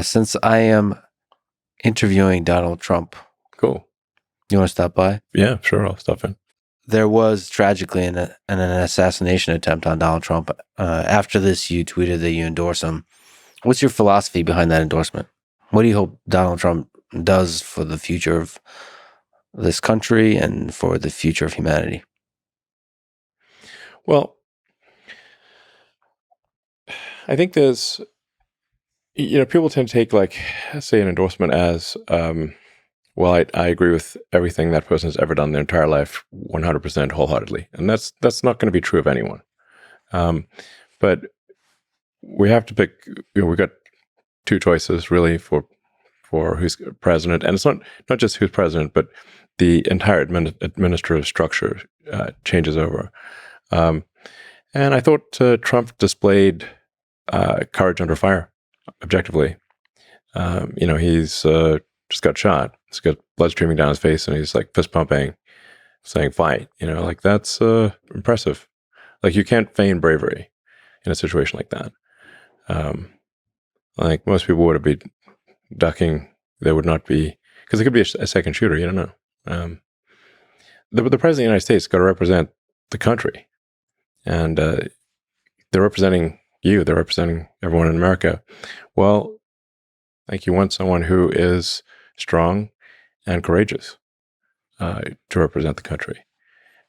Since I am interviewing Donald Trump, Cool. you want to stop by? Yeah, sure. I'll stop in. There was tragically an assassination attempt on Donald Trump. After this, you tweeted that you endorse him. What's your philosophy behind that endorsement? What do you hope Donald Trump does for the future of this country and for the future of humanity? Well, I think there's, people tend to take, like, say, an endorsement as, well, I agree with everything that person has ever done their entire life 100% wholeheartedly. And that's not going to be true of anyone. But we have to pick, we've got two choices really for who's president. And it's not just who's president, but the entire administrative structure changes over. And I thought Trump displayed courage under fire, objectively. He's just got shot. He's got blood streaming down his face, and he's like fist pumping, saying "fight." That's impressive. Like, you can't feign bravery in a situation like that. Like, most people would be ducking. There would not be, because it could be a second shooter. You don't know. The president of the United States got to represent the country, and they're representing you. They're representing everyone in America. Well, like, you want someone who is strong and courageous to represent the country.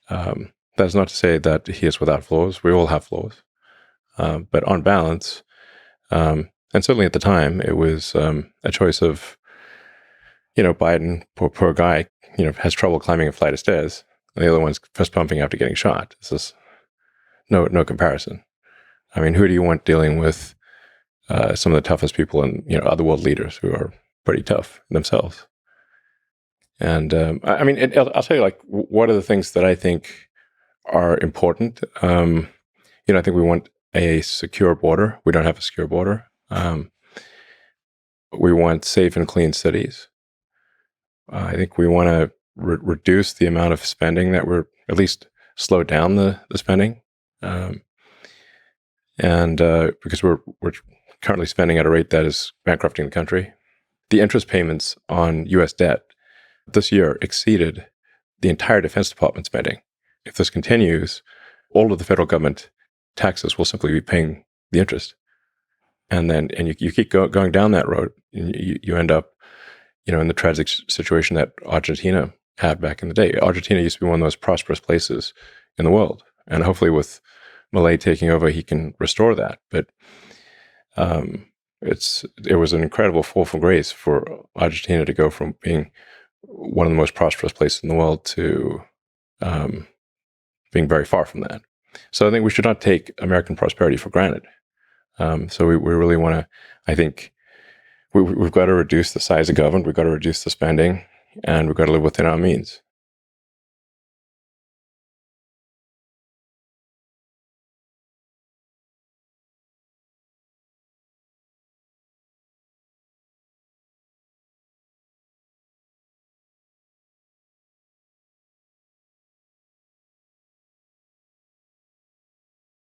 That's not to say that he is without flaws. We all have flaws. But on balance, and certainly at the time, it was a choice of, Biden, poor guy, has trouble climbing a flight of stairs. And the other one's fist pumping after getting shot. This is no comparison. I mean, who do you want dealing with some of the toughest people and, other world leaders who are pretty tough themselves? And I'll tell you, like, what are the things that I think are important. I think we want a secure border. We don't have a secure border. We want safe and clean cities. I think we want to reduce the amount of spending that we're, at least slow down the spending. Because we're currently spending at a rate that is bankrupting the country. The interest payments on U.S. debt this year exceeded the entire Defense Department spending. If this continues, all of the federal government taxes will simply be paying the interest. And you keep going down that road, and you end up, in the tragic situation that Argentina had back in the day. Argentina used to be one of the most prosperous places in the world. And hopefully with Milei taking over, he can restore that. But it was an incredible fall from grace for Argentina to go from being one of the most prosperous places in the world to being very far from that. So I think we should not take American prosperity for granted. So we really want to, I think we've got to reduce the size of government, we've got to reduce the spending, and we've got to live within our means.